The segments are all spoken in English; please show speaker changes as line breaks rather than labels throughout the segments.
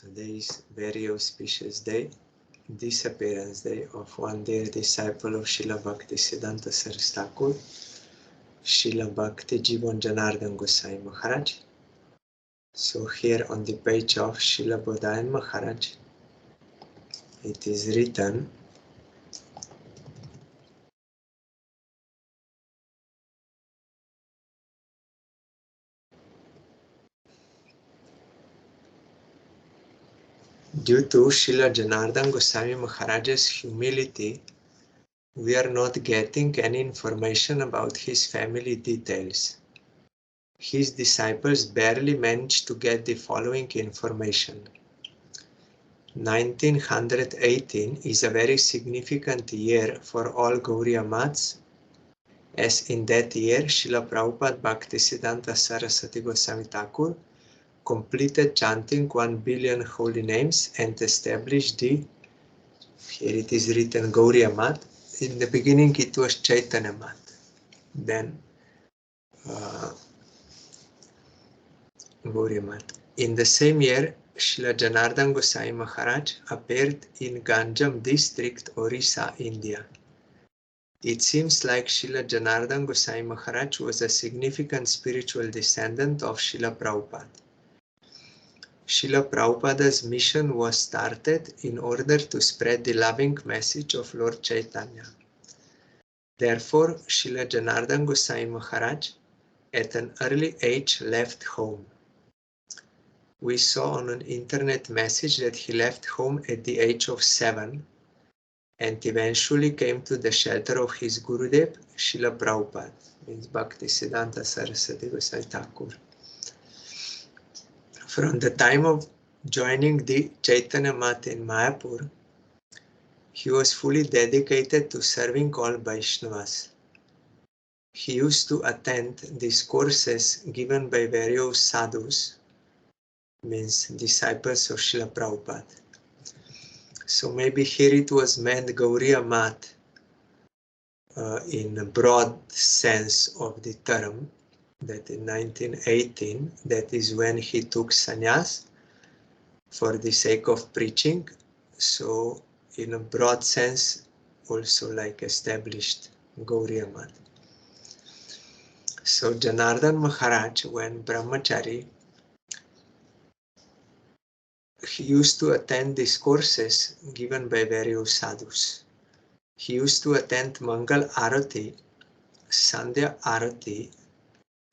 Today is very auspicious day, Disappearance Day of one dear disciple of Srila Bhakti Siddhanta Saraswati Thakur, Srila Bhakti Jivan Janardan Goswami Maharaj. So here on the page of Srila Bodhayan Maharaj, it is written, due to Srila Janardan Goswami Maharaj's humility, we are not getting any information about his family details. His disciples barely managed to get the following information. 1918 is a very significant year for all Gauriya Mats, as in that year Srila Prabhupada Bhaktisiddhanta Saraswati Goswami Thakur completed chanting 1 billion holy names and established the, here it is written, Gauriya Mat. In the beginning it was Chaitanya Mat. Then Gauriya Mat. In the same year, Srila Janardan Goswami Maharaj appeared in Ganjam district, Orissa, India. It seems like Srila Janardan Goswami Maharaj was a significant spiritual descendant of Srila Prabhupada. Srila Prabhupada's mission was started in order to spread the loving message of Lord Chaitanya. Therefore, Srila Janardan Goswami Maharaj at an early age left home. We saw on an internet message that he left home at the age of 7 and eventually came to the shelter of his Gurudev, Srila Prabhupada, means Bhaktisiddhanta Saraswati Goswami Thakur. From the time of joining the Chaitanya Mat in Mayapur, he was fully dedicated to serving all Vaishnavas. He used to attend these courses given by various sadhus, means disciples of Srila Prabhupada. So maybe here it was meant Gauriya Mat in a broad sense of the term, that in 1918, that is when he took sannyas for the sake of preaching. So in a broad sense, also like established Gauriya Mat. So Janardan Maharaj, when brahmachari, he used to attend these courses given by various sadhus. He used to attend Mangal Arati, Sandhya Arati,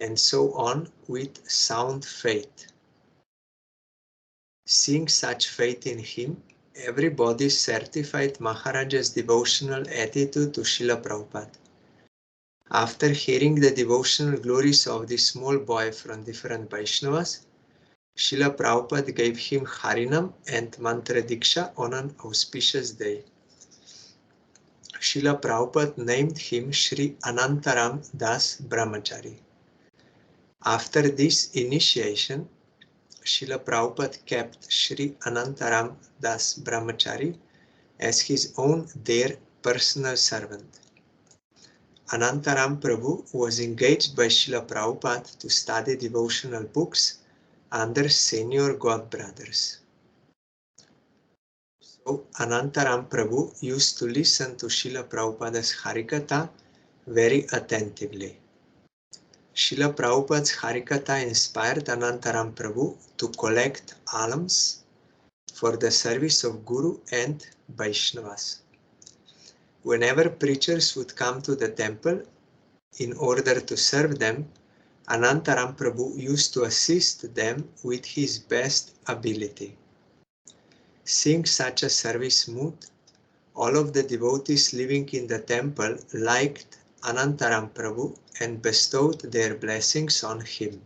and so on with sound faith. Seeing such faith in him, everybody certified Maharaj's devotional attitude to Srila Prabhupada. After hearing the devotional glories of the small boy from different Vaishnavas, Srila Prabhupada gave him Harinam and Mantra Diksha on an auspicious day. Srila Prabhupada named him Sri Anantaram Das Brahmachari. After this initiation, Srila Prabhupada kept Sri Anantaram Das Brahmachari as his own dear personal servant. Anantaram Prabhu was engaged by Srila Prabhupada to study devotional books under senior godbrothers. So Anantaram Prabhu used to listen to Srila Prabhupada's Harikatha very attentively. Srila Prabhupada's Harikatha inspired Anantaram Prabhu to collect alms for the service of Guru and Vaishnavas. Whenever preachers would come to the temple in order to serve them, Anantaram Prabhu used to assist them with his best ability. Seeing such a service mood, all of the devotees living in the temple liked Anantaram Prabhu and bestowed their blessings on him.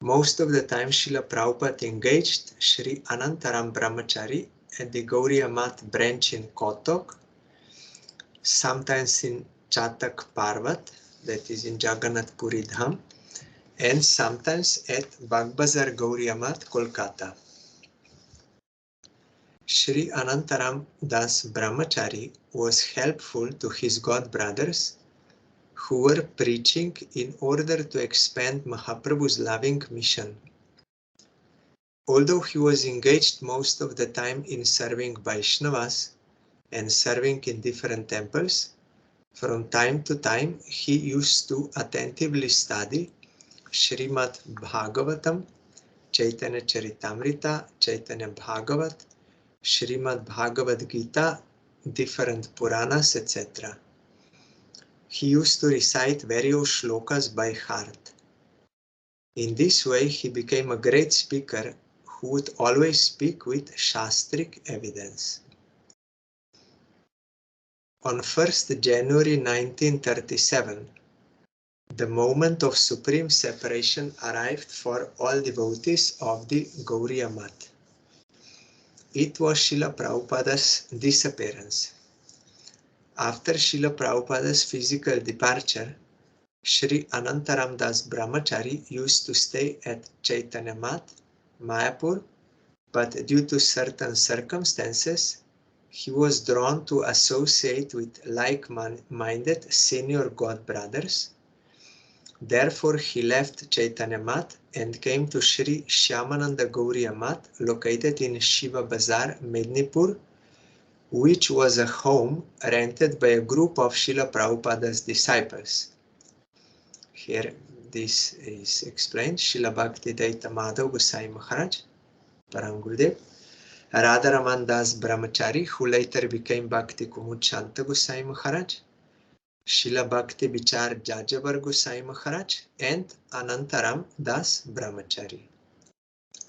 Most of the time Srila Prabhupada engaged Sri Anantaram Brahmachari at the Gauriya Mat branch in Kotok, sometimes in Chatak Parvat, that is in Jagannath Puri Dham, and sometimes at Bagbazar Gauriya Mat, Kolkata. Sri Anantaram Das Brahmachari was helpful to his godbrothers who were preaching in order to expand Mahaprabhu's loving mission. Although he was engaged most of the time in serving Vaishnavas and serving in different temples, from time to time he used to attentively study Srimad Bhagavatam, Chaitanya Charitamrita, Chaitanya Bhagavat, Srimad Bhagavad Gita, different Puranas, etc. He used to recite various shlokas by heart. In this way, he became a great speaker who would always speak with Shastric evidence. On 1st January 1937, the moment of supreme separation arrived for all devotees of the Gauriya Math. It was Srila Prabhupada's disappearance. After Srila Prabhupada's physical departure, Sri Anantaram Das Brahmachari used to stay at Chaitanya Math, Mayapur, but due to certain circumstances, he was drawn to associate with like-minded senior God brothers. Therefore, he left Chaitanya Math and came to Sri Shyamananda Gauriya Math, located in Shiva Bazar, Mednipur, which was a home rented by a group of Srila Prabhupada's disciples. Here this is explained. Srila Bhakti Daita Madhav Gosai Maharaj, Parangurudev, Radharaman Das Brahmachari, who later became Bhakti Kumud Shanta Gosai Maharaj, Srila Bhakti Vichar Jajavar Gosai Maharaj, and Anantaram Das Brahmachari.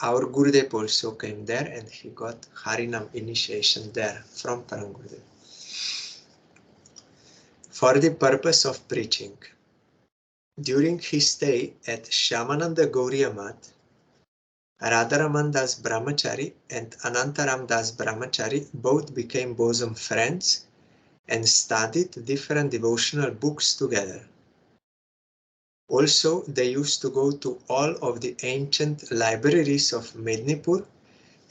Our Gurudev also came there and he got Harinam initiation there from Parangurudev. For the purpose of preaching, during his stay at Shyamananda Gauriya Math, Radharaman Das Brahmachari and Anantaram Das Brahmachari both became bosom friends and studied different devotional books together. Also, they used to go to all of the ancient libraries of Mednipur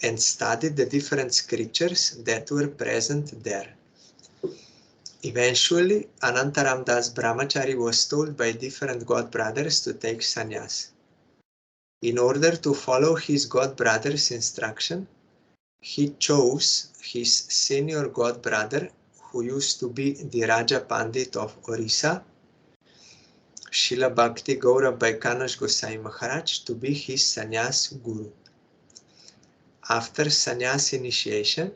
and studied the different scriptures that were present there. Eventually, Anantaram Das Brahmachari was told by different god brothers to take sannyas. In order to follow his god brother's instruction, he chose his senior god brother, who used to be the Raja Pandit of Orissa, Srila Bhakti Gaura Baikanash Gosai Maharaj, to be his sannyas guru. After sannyas initiation,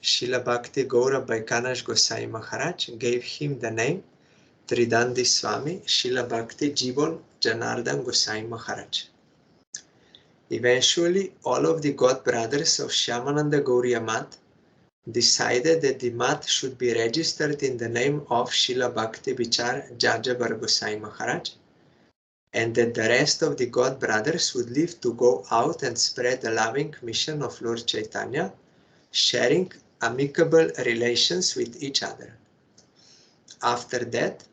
Srila Bhakti Gaura Baikanash Gosai Maharaj gave him the name Tridandi Swami Srila Bhakti Jivan Janardan Gosai Maharaj. Eventually, all of the god brothers of Shyamananda Gauriya Math decided that the Math should be registered in the name of Srila Bhakti Vichar Jajavar Gosai Maharaj, and that the rest of the god brothers would live to go out and spread the loving mission of Lord Chaitanya, sharing amicable relations with each other. After that,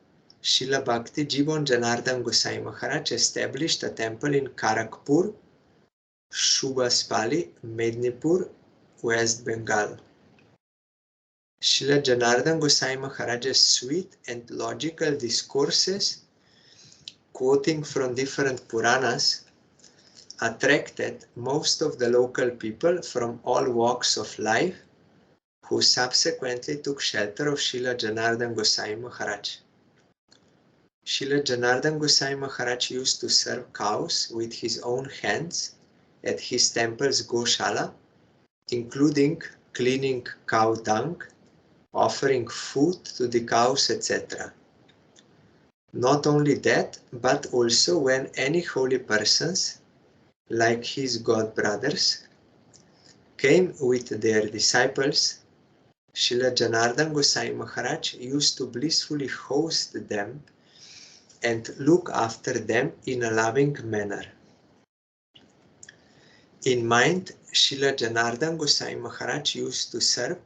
Srila Bhakti Jivan Janardan Gosai Maharaj established a temple in Karakpur, Shubaspali, Mednipur, West Bengal. Srila Janardan Gosai Maharaj's sweet and logical discourses, quoting from different Puranas, attracted most of the local people from all walks of life, who subsequently took shelter of Srila Janardan Gosai Maharaj. Srila Janardan Gosai Maharaj used to serve cows with his own hands at his temple's Goshala, including cleaning cow dung, offering food to the cows, etc. Not only that, but also when any holy persons, like his god brothers, came with their disciples, Srila Janardan Gosai Maharaj used to blissfully host them and look after them in a loving manner. In mind, Srila Janardan Gosai Maharaj used to serve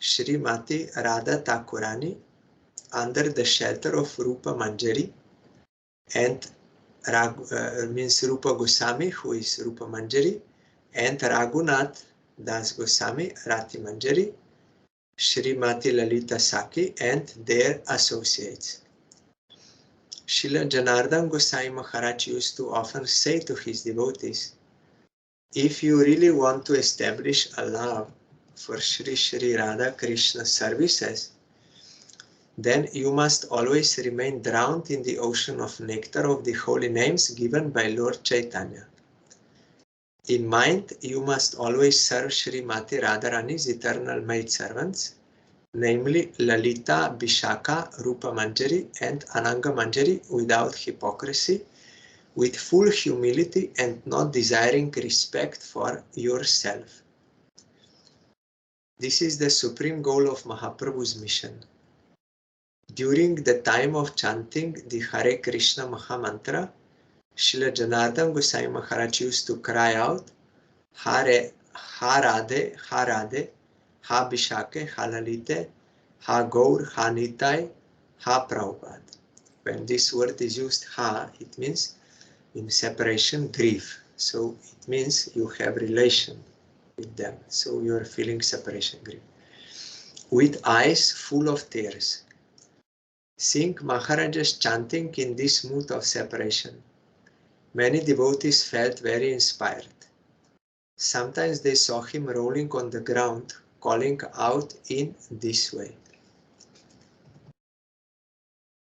Srimati Radha Thakurani under the shelter of Rupa Manjari and means Rupa Goswami, who is Rupa Manjari, and Raghunath Das Goswami, Rati Manjari, Srimati Lalita Saki, and their associates. Srila Janardan Gosai Maharaj used to often say to his devotees, If you really want to establish a love for Sri Sri Radha Krishna services, then you must always remain drowned in the ocean of nectar of the holy names given by Lord Chaitanya. In mind, you must always serve Sri Mati Radharani's eternal maidservants, namely Lalita, Vishaka, Rupa Manjari and Ananga Manjari without hypocrisy, with full humility and not desiring respect for yourself. This is the supreme goal of Mahaprabhu's mission. During the time of chanting the Hare Krishna Mahamantra, Srila Janardan Goswami Maharaj used to cry out, Hare, Ha Radhe, Ha Radhe, Ha Vishake, Ha Lalite, Ha Gaur, Ha Nitai, Ha Prabhupada. When this word is used, Ha, it means in separation, grief. So it means you have relation with them. So you are feeling separation, grief. With eyes full of tears. Seeing Maharaj's chanting in this mood of separation, many devotees felt very inspired. Sometimes they saw him rolling on the ground, calling out in this way.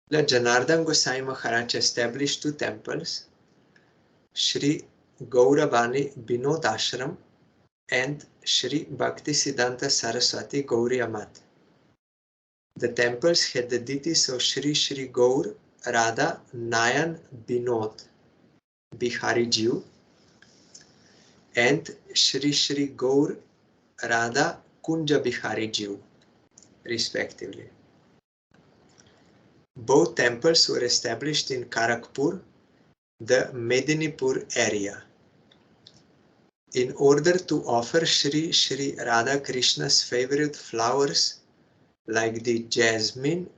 The Janardan Goswami Maharaj established 2 temples, Sri Gauravani Binod Ashram and Sri Bhaktisiddhanta Saraswati Gauriya Mat. The temples had the deities of Sri Sri Gaur, Radha, Nayan, Binod, Bihari Jiu, and Sri Sri Gaur, Radha, Kunja Bihari Jiu, respectively. Both temples were established in Karakpur, the Medinipur area. In order to offer Sri Sri Radha Krishna's favorite flowers like the jasmine,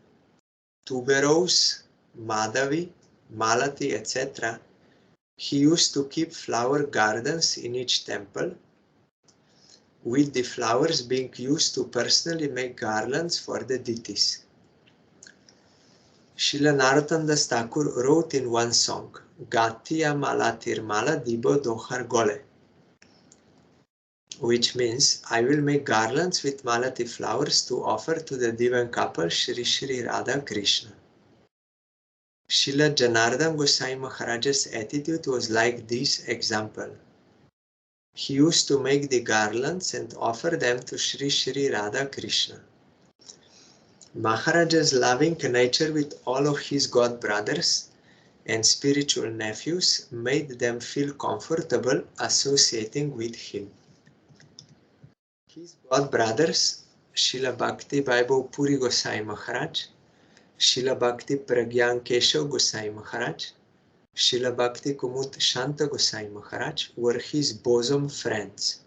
tuberose, madhavi, malati, etc., he used to keep flower gardens in each temple, with the flowers being used to personally make garlands for the deities. Srila Narottam Das Thakur wrote in one song, Gatiya Malatir Mala Dibo Dohar Gole, which means, I will make garlands with malati flowers to offer to the divine couple Sri Sri Radha Krishna. Srila Janardan Goswami Maharaj's attitude was like this example. He used to make the garlands and offer them to Sri Sri Radha Krishna. Maharaj's loving nature with all of his god brothers and spiritual nephews made them feel comfortable associating with him. His god brothers, Srila Bhakti Vaibhav Puri Goswami Maharaj, Srila Bhakti Pragyan Keshav Goswami Maharaj, Srila Bhakti Kumud Shanta Goswami Maharaj were his bosom friends.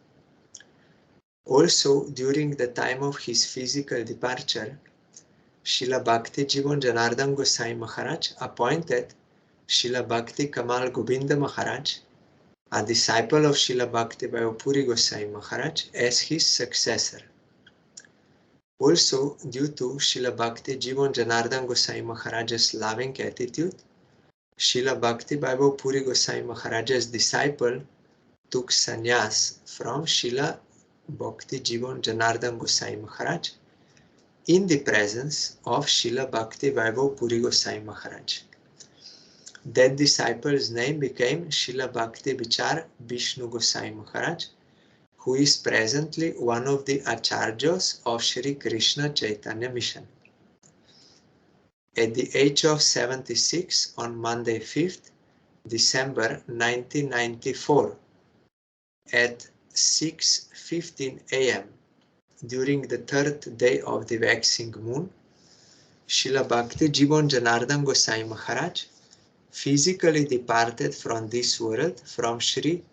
Also, during the time of his physical departure, Srila Bhakti Jivan Janardan Goswami Maharaj appointed Srila Bhakti Kamal Govinda Maharaj, a disciple of Srila Bhakti Vaibhav Puri Goswami Maharaj, as his successor. Also, due to Srila Bhakti Jivan Janardan Goswami Maharaj's loving attitude, Srila Bhakti Vaibhav Puri Goswami Maharaj's disciple took sannyas from Srila Bhakti Jivan Janardan Goswami Maharaj in the presence of Srila Bhakti Vaibhav Puri Goswami Maharaj. That disciple's name became Srila Bhakti Vichar Vishnu Goswami Maharaj, who is presently one of the Acharyas of Sri Krishna Chaitanya Mission. At the age of 76, on Monday 5th December 1994, at 6:15 a.m., during the 3rd day of the waxing moon, Srila Bhakti Jivan Janardan Goswami Maharaj physically departed from this world from Sri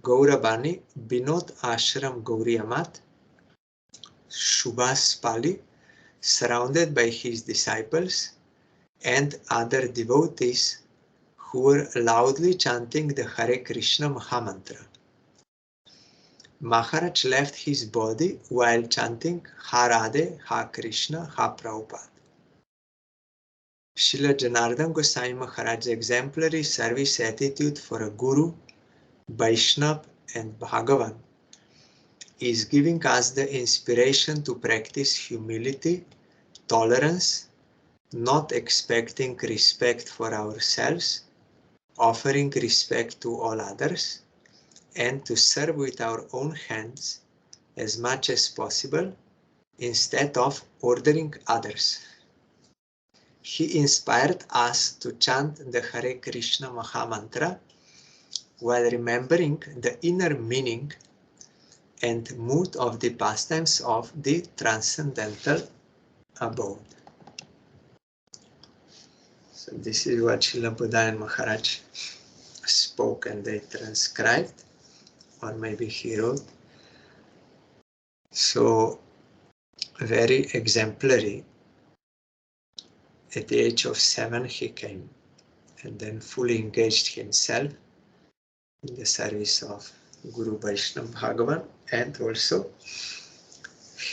Gauravani Binod Ashram Gauriya Mat, Shubhas Pali, surrounded by his disciples and other devotees who were loudly chanting the Hare Krishna Mahamantra. Maharaj left his body while chanting Ha Radhe, Ha Krishna, Ha Prabhupada. Srila Janardan Goswami Maharaj's exemplary service attitude for a Guru, Vaishnava and Bhagavan is giving us the inspiration to practice humility, tolerance, not expecting respect for ourselves, offering respect to all others, and to serve with our own hands as much as possible instead of ordering others. He inspired us to chant the Hare Krishna Maha Mantra while remembering the inner meaning and mood of the pastimes of the transcendental abode. So this is what Srila Buddha and Maharaj spoke and they transcribed, or maybe he wrote. So very exemplary. At the age of 7 he came and then fully engaged himself in the service of Guru Vaishnava Bhagavan, and also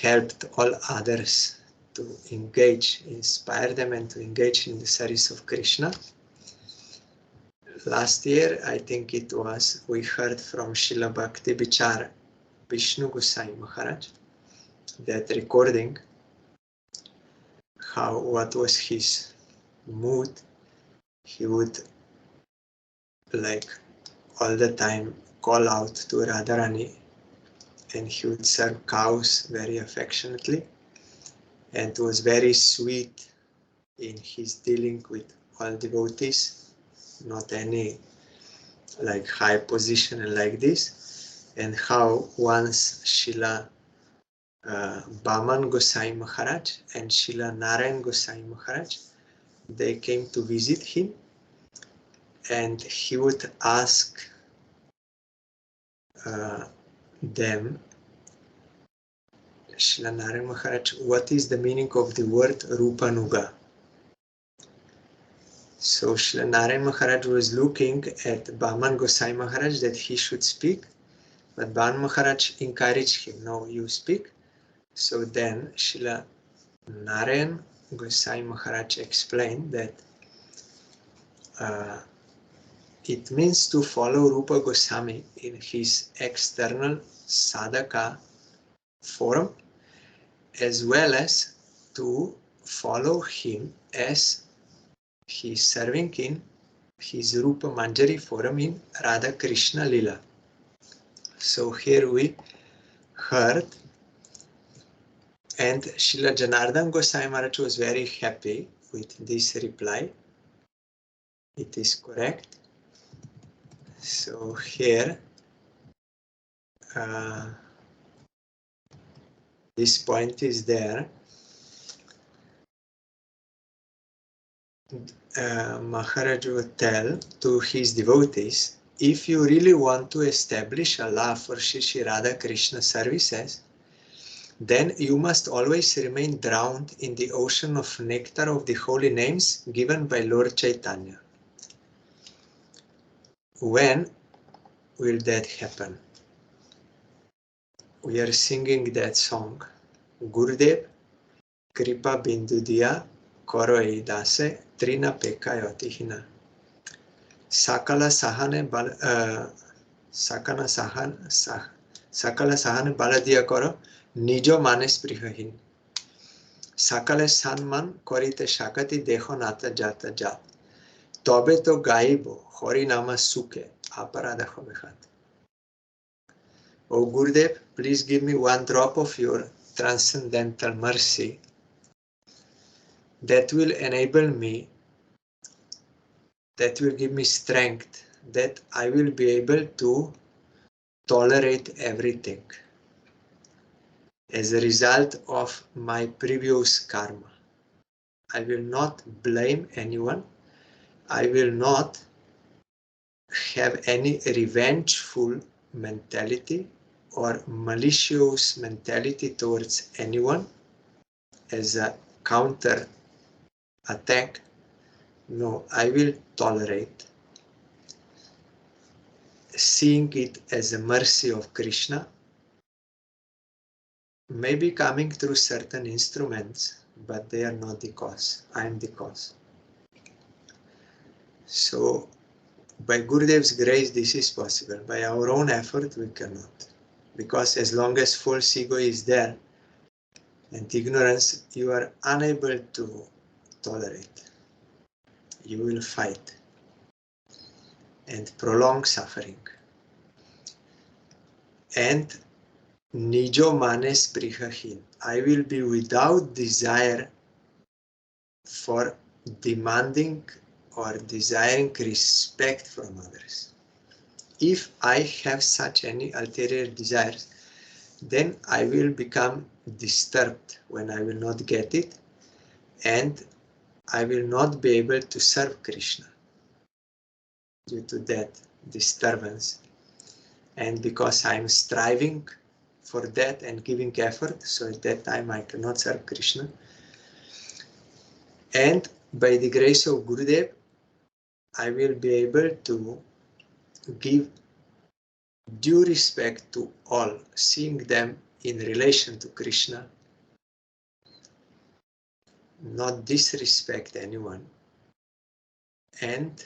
helped all others to engage, inspire them and to engage in the service of Krishna. Last year, I think it was, we heard from Srila Bhakti Vichara, Vishnu Gosai Maharaj, that recording, what was his mood. He would like all the time call out to Radharani, and he would serve cows very affectionately, and was very sweet in his dealing with all devotees, not any like high position and like this. And how once Srila Baman Gosai Maharaj and Srila Narayan Gosai Maharaj, they came to visit him, and he would ask them, Srila Narayan Maharaj, what is the meaning of the word Rupanuga? So Srila Narayan Maharaj was looking at Baman Gosai Maharaj that he should speak, but Baman Maharaj encouraged him, no, you speak. So then Srila Narayan Gosai Maharaj explained that it means to follow Rupa Goswami in his external sadhaka form, as well as to follow him as he is serving in his Rupa Manjari form in Radha Krishna Lila. So here we heard, and Srila Janardan Gosai Maharaj was very happy with this reply. It is correct. So here, this point is there. Maharaj would tell to his devotees, if you really want to establish a love for Shri Radha Krishna services, then you must always remain drowned in the ocean of nectar of the holy names given by Lord Chaitanya. When will that happen? We are singing that song, Gurudev, Kripa Bindu Diya, Koro Eidase, Trina Pekayotihina. Sakala Sahane Baladiya Koro, Nijo Manes Prihahin. Sakale Sanman Korite Shakati Deho Nata Jata Jat. Tobe to Gaibo, Hori Nama Suke, Aparada Hobechat. O Gurudev, please give me one drop of your transcendental mercy that will enable me, that will give me strength, that I will be able to tolerate everything as a result of my previous karma. I will not blame anyone. I will not have any revengeful mentality or malicious mentality towards anyone as a counter attack. No, I will tolerate, seeing it as a mercy of Krishna, maybe coming through certain instruments, but they are not the cause. I am the cause. So By Gurudev's grace, this is possible. By our own effort, we cannot. Because as long as false ego is there and ignorance, you are unable to tolerate. You will fight and prolong suffering. And Nijo manes prihahin. I will be without desire for demanding or desiring respect from others. If I have such any ulterior desires, then I will become disturbed when I will not get it, and I will not be able to serve Krishna due to that disturbance. And because I am striving for that and giving effort, so at that time I cannot serve Krishna. And by the grace of Gurudev, I will be able to give due respect to all, seeing them in relation to Krishna, not disrespect anyone, and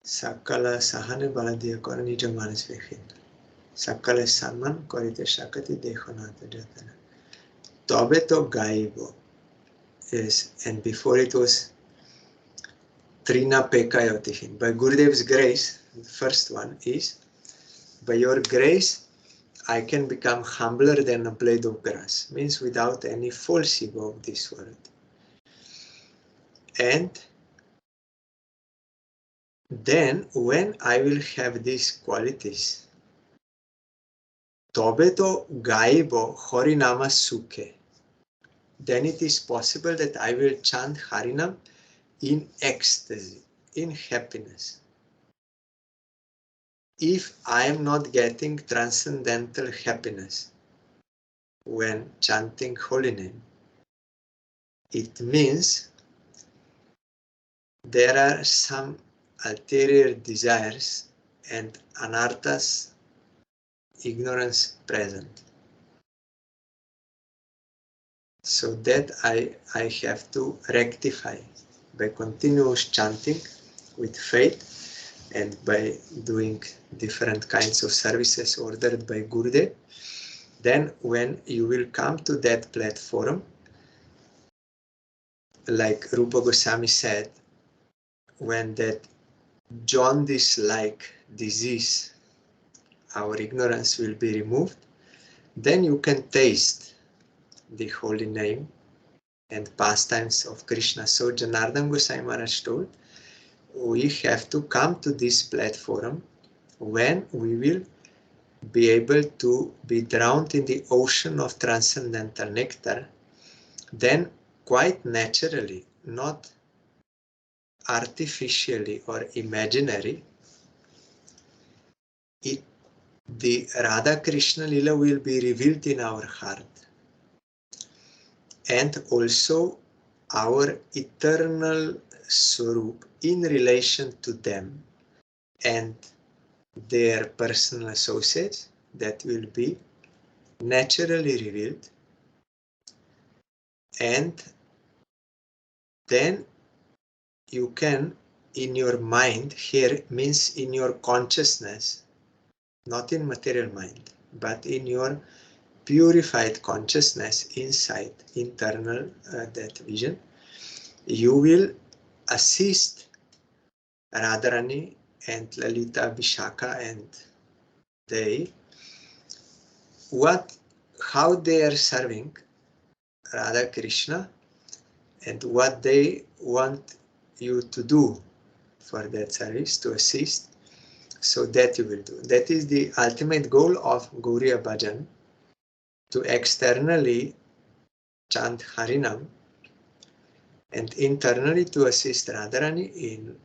Sakala sahane baladiya kore nijo manas vekhin. Sakale samman korite shakati dekhonata jatana. Tobe to gaibo. Yes, and before it was Trina Pekayotihin. By Gurudev's grace, the first one is, by your grace, I can become humbler than a blade of grass. Means without any false ego of this world. And then when I will have these qualities, Tobeto gaibo Harinama Sukhe. Then it is possible that I will chant Harinam in ecstasy, in happiness. If I am not getting transcendental happiness when chanting holy name, it means there are some ulterior desires and anarthas, ignorance present. So that I have to rectify by continuous chanting with faith and by doing different kinds of services ordered by Gurudev. Then when you will come to that platform, like Rupa Goswami said, when that jaundice-like disease, our ignorance will be removed, then you can taste the holy name and pastimes of Krishna. So Janardan Goswami Maharaj told, we have to come to this platform when we will be able to be drowned in the ocean of transcendental nectar, then quite naturally, not artificially or imaginary, the Radha Krishna Lila will be revealed in our heart. And also our eternal Swarup in relation to them and their personal associates, that will be naturally revealed. And then you can, in your mind, here means in your consciousness, not in material mind, but in your purified consciousness inside, internal, that vision, you will assist Radharani and Lalita, Vishaka and they, how they are serving Radha Krishna and what they want you to do for that service, to assist, so that you will do. That is the ultimate goal of Gauriya Bhajan, to externally chant Harinam and internally to assist Radharani in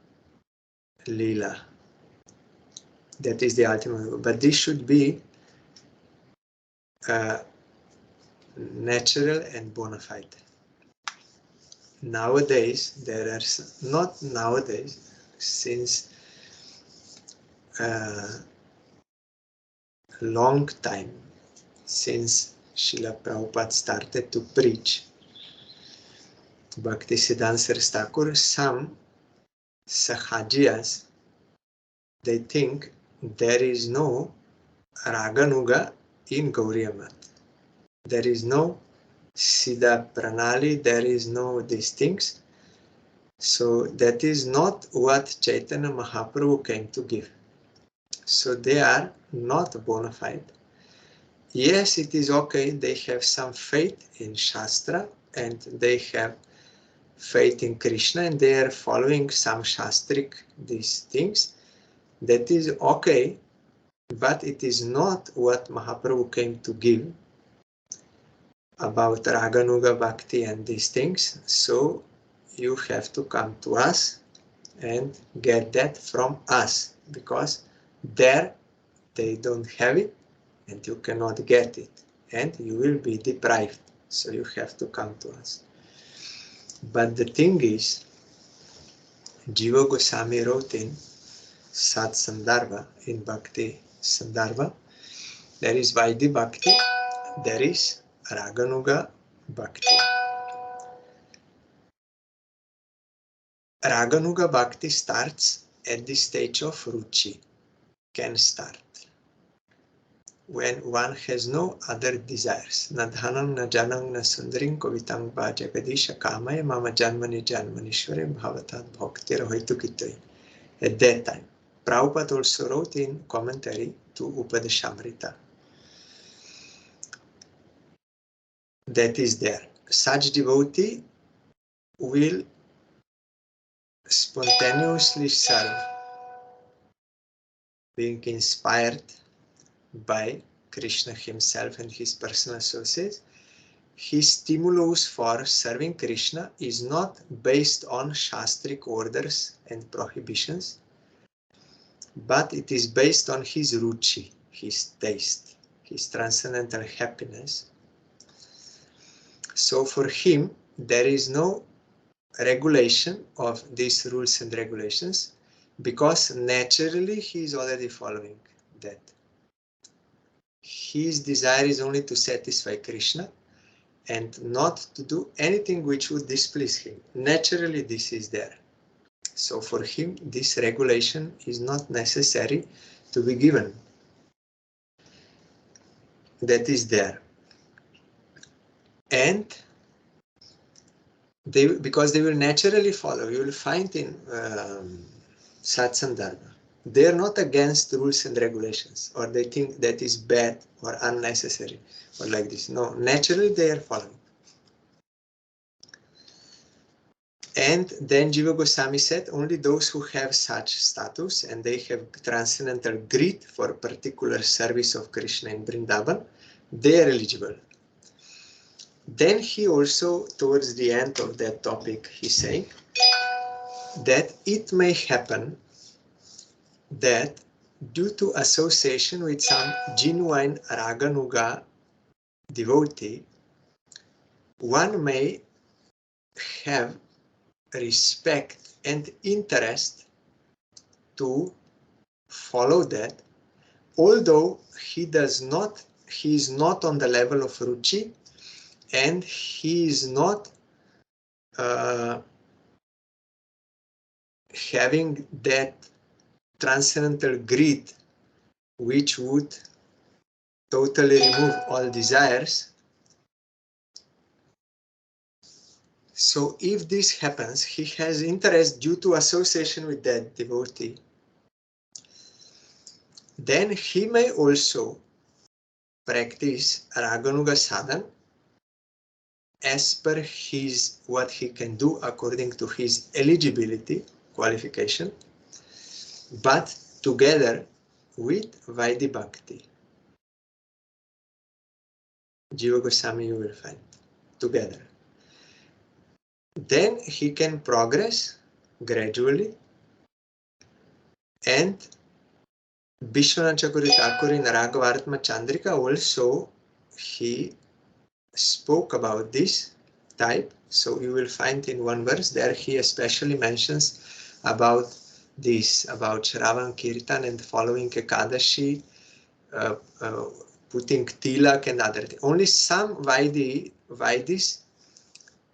Leela. That is the ultimate goal. But this should be natural and bona fide. Nowadays, there are, not nowadays, since long time, since Srila Prabhupada started to preach, Bhaktisiddhanta Saraswati Thakur, some Sahajiyas, they think there is no Raganuga in Gauriya Math. There is no Siddha Pranali, there is no these things. So that is not what Chaitanya Mahaprabhu came to give. So they are not bona fide. Yes, it is okay, they have some faith in Shastra and they have faith in Krishna and they are following some Shastric these things. That is okay, but it is not what Mahaprabhu came to give about Raganuga Bhakti and these things. So you have to come to us and get that from us, because there they don't have it and you cannot get it and you will be deprived. So you have to come to us. But the thing is, Jiva Goswami wrote in Sat Sandarbha, in Bhakti Sandarbha, there is Vaidhi Bhakti, there is Raganuga Bhakti. Raganuga Bhakti starts at the stage of Ruchi, can start, when one has no other desires. Na dhanam, na janam, na sundarim, kovitang va jagadisha kamaya, mama janmani janmanishware, bhavatat bhaktir hoitu kitoi. At that time, Prabhupada also wrote in commentary to Upadeshamrita. That is there. Such devotee will spontaneously serve, being inspired by Krishna himself and his personal associates. His stimulus for serving Krishna is not based on Shastric orders and prohibitions, but it is based on his ruchi, his taste, his transcendental happiness. So for him, there is no regulation of these rules and regulations, because naturally he is already following that. His desire is only to satisfy Krishna and not to do anything which would displease him. Naturally this is there. So for him, this regulation is not necessary to be given. That is there. And because they will naturally follow, you will find in Satsandarbha, they are not against rules and regulations, or they think that is bad or unnecessary or like this. No, naturally they are following. And then Jiva Goswami said only those who have such status and they have transcendental greed for particular service of Krishna in Vrindavan, they are eligible. Then he also, towards the end of that topic, he saying that it may happen that due to association with some genuine Raganuga devotee, one may have respect and interest to follow that, although he is not on the level of Ruchi, and he is not having that transcendental greed which would totally remove all desires. So if this happens, he has interest due to association with that devotee, then he may also practice Raganuga sadhana as per what he can do according to his eligibility, qualification, but together with Vaidhi Bhakti. Jiva Goswami you will find together. Then he can progress gradually, and Vishwanath Chakravarti Thakur in Raghavartma Chandrika also he spoke about this type. So you will find in one verse there he especially mentions about this, about Shravan Kirtan and following Ekadashi, putting tilak and other things. Only some Vaidis,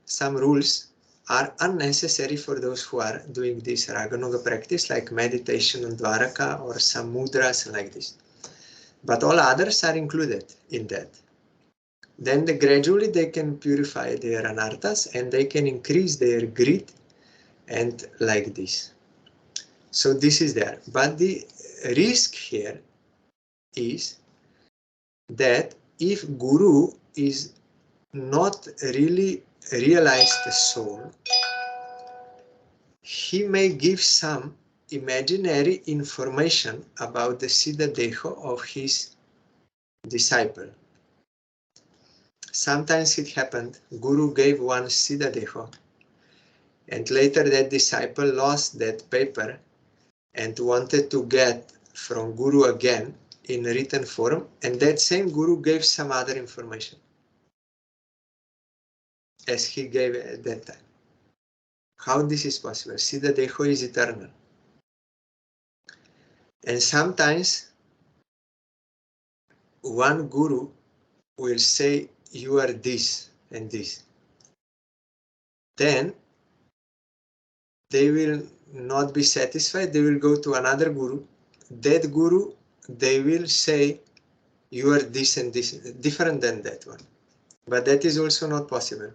some rules are unnecessary for those who are doing this Raganuga practice, like meditation on Dwaraka or some mudras like this. But all others are included in that. Then gradually they can purify their anarthas and they can increase their greed and like this. So this is there. But the risk here is that if Guru is not really realized the soul, he may give some imaginary information about the Siddha Deho of his disciple. Sometimes it happened, Guru gave one Siddha Deho, and later that disciple lost that paper and wanted to get from Guru again in written form, and that same Guru gave some other information as he gave at that time. How this is possible? Siddha Deho is eternal. And sometimes one Guru will say, you are this and this. Then they will not be satisfied. They will go to another Guru. That Guru, they will say, you are this and this, different than that one. But that is also not possible.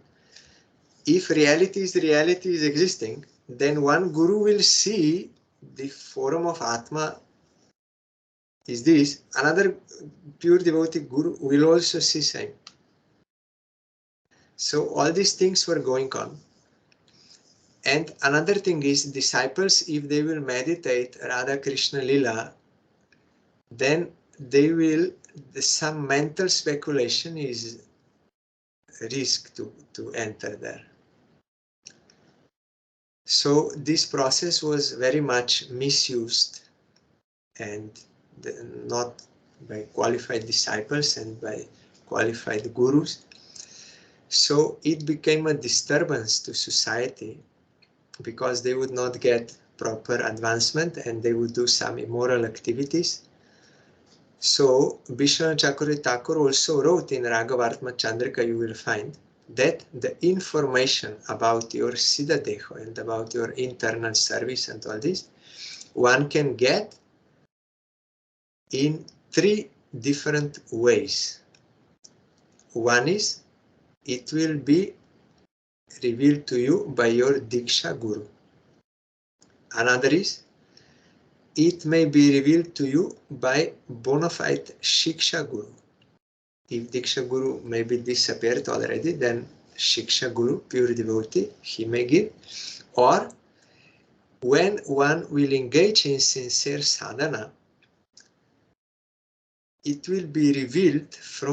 If reality is existing, then one Guru will see the form of Atma is this. Another pure devotee Guru will also see same. So all these things were going on. And another thing is, disciples, if they will meditate Radha Krishna Lila, then they will, some mental speculation is risk to enter there. So this process was very much misused, and not by qualified disciples and by qualified gurus. So it became a disturbance to society, because they would not get proper advancement and they would do some immoral activities. So Vishwanath Chakravarti Thakur also wrote in Raghavartma Chandrika, you will find that the information about your Siddha Deho and about your internal service and all this, one can get in 3 different ways. One is, it will be revealed to you by your Diksha Guru. Another is, it may be revealed to you by bona fide Shiksha Guru. If Diksha Guru may be disappeared already, then Shiksha Guru, pure devotee, he may give. Or when one will engage in sincere sadhana, it will be revealed from